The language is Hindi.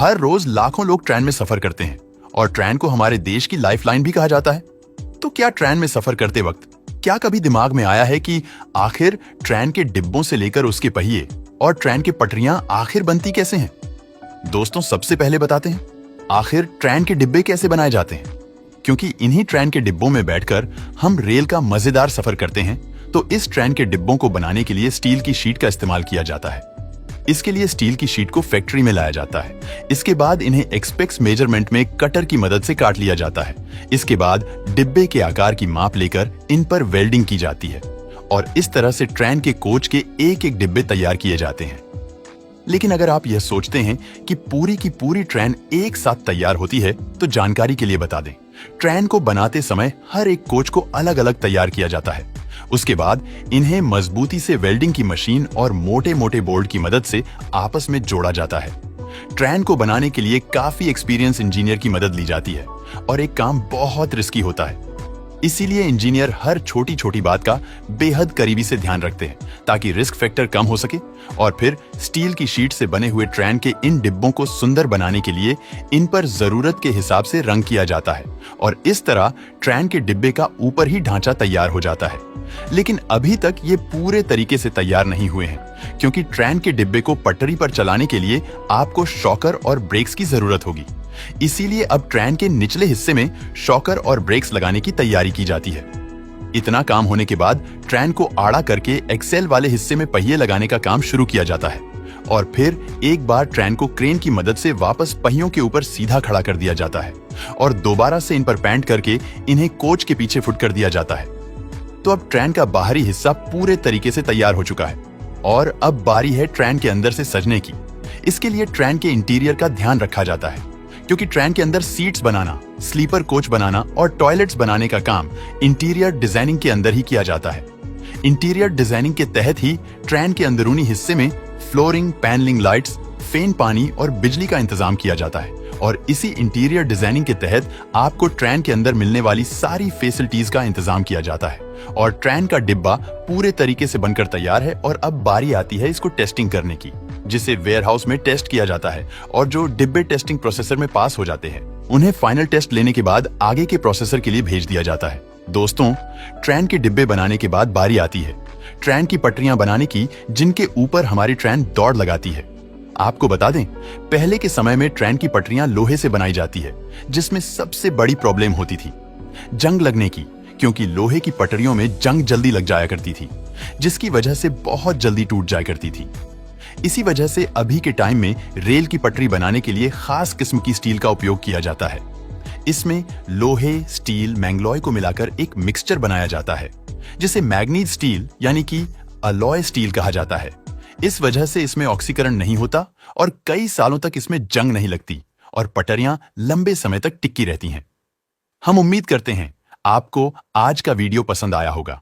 हर रोज लाखों लोग ट्रेन में सफर करते हैं और ट्रेन को हमारे देश की लाइफलाइन भी कहा जाता है। तो क्या ट्रेन में सफर करते वक्त क्या कभी दिमाग में आया है कि आखिर ट्रेन के डिब्बों से लेकर उसके पहिए और ट्रेन की पटरियां आखिर बनती कैसे हैं? दोस्तों, सबसे पहले बताते हैं आखिर ट्रेन के डिब्बे कैसे बनाए जाते हैं। क्योंकि इन्हीं ट्रेन के डिब्बों में बैठकर हम रेल का मजेदार सफर करते हैं, तो इस ट्रेन के डिब्बों को बनाने के लिए स्टील की शीट का इस्तेमाल किया जाता है। इसके लिए स्टील की शीट को फैक्ट्री में लाया जाता है। इसके बाद इन्हें एक्सपेक्स मेजरमेंट में कटर की मदद से काट लिया जाता है। इसके बाद डिब्बे के आकार की माप लेकर इन पर वेल्डिंग की जाती है और इस तरह से ट्रेन के कोच के एक एक डिब्बे तैयार किए जाते हैं। लेकिन अगर आप यह सोचते हैं कि पूरी की पूरी ट्रेन एक साथ तैयार होती है, तो जानकारी के लिए बता दें, ट्रेन को बनाते समय हर एक कोच को अलग अलग तैयार किया जाता है। उसके बाद इन्हें मजबूती से वेल्डिंग की मशीन और मोटे मोटे बोल्ट की मदद से आपस में जोड़ा जाता है। ट्रेन को बनाने के लिए काफी एक्सपीरियंस इंजीनियर की मदद ली जाती है और एक काम बहुत रिस्की होता है। इसीलिए इंजीनियर हर छोटी छोटी बात का बेहद करीबी से ध्यान रखते हैं ताकि रिस्क फैक्टर कम हो सके। और फिर स्टील की शीट से बने हुए ट्रेन के इन डिब्बों को सुंदर बनाने के लिए इन पर जरूरत के हिसाब से रंग किया जाता है और इस तरह ट्रेन के डिब्बे का ऊपर ही ढांचा तैयार हो जाता है। लेकिन अभी तक ये पूरे तरीके से तैयार नहीं हुए हैं, क्योंकि ट्रेन के डिब्बे को पटरी पर चलाने के लिए आपको शॉकर और ब्रेक्स की जरूरत होगी। इसीलिए अब ट्रेन के निचले हिस्से में शॉकर और ब्रेक्स लगाने की तैयारी की जाती है। इतना काम होने के बाद ट्रेन को आड़ा करके एक्सेल वाले हिस्से में पहिए लगाने का काम शुरू किया जाता है और फिर एक बार ट्रेन को क्रेन की मदद से वापस पहियों के ऊपर सीधा खड़ा कर दिया जाता है और दोबारा से इन पर पेंट करके इन्हें कोच के पीछे फुट कर दिया जाता है। तो अब ट्रेन का बाहरी हिस्सा पूरे तरीके से तैयार हो चुका है और अब बारी है ट्रेन के अंदर से सजने की। इसके लिए ट्रेन के इंटीरियर का ध्यान रखा जाता है, क्योंकि ट्रेन के अंदर सीट्स बनाना, स्लीपर कोच बनाना और टॉयलेट्स बनाने का काम इंटीरियर डिजाइनिंग के अंदर ही किया जाता है। इंटीरियर डिजाइनिंग के तहत ही ट्रेन के अंदरूनी हिस्से में फ्लोरिंग, पैनलिंग, लाइट्स, फेन, पानी और बिजली का इंतजाम किया जाता है और इसी इंटीरियर डिजाइनिंग के तहत आपको ट्रेन के अंदर मिलने वाली सारी फैसिलिटीज का इंतजाम किया जाता है और ट्रेन का डिब्बा पूरे तरीके से बनकर तैयार है। और अब बारी आती है इसको टेस्टिंग करने की, जिसे वेयरहाउस में टेस्ट किया जाता है और जो डिब्बे टेस्टिंग प्रोसेसर में पास हो जाते हैं, उन्हें फाइनल टेस्ट लेने के बाद आगे के प्रोसेसर के लिए भेज दिया जाता है। दोस्तों, ट्रेन के डिब्बे बनाने के बाद बारी आती है ट्रेन की पटरियां बनाने की, जिनके ऊपर हमारी ट्रेन दौड़ लगाती है। आपको बता दें, पहले के समय में ट्रेन की पटरियां लोहे से बनाई जाती है, जिसमें सबसे बड़ी प्रॉब्लम होती थी जंग लगने की, क्योंकि लोहे की पटरियों में जंग जल्दी लग जाया करती थी, जिसकी वजह से बहुत जल्दी टूट जाया करती थी। इसी वजह से अभी के टाइम में रेल की पटरी बनाने के लिए खास किस्म की स्टील का उपयोग किया जाता है। इसमें लोहे, स्टील, मैंगलोय को मिलाकर एक मिक्सचर बनाया जाता है, जिसे मैग्नीज स्टील यानी कि अलॉय स्टील कहा जाता है। इस वजह से इसमें ऑक्सीकरण नहीं होता और कई सालों तक इसमें जंग नहीं लगती और पटरियां लंबे समय तक टिकी रहती हैं। हम उम्मीद करते हैं आपको आज का वीडियो पसंद आया होगा।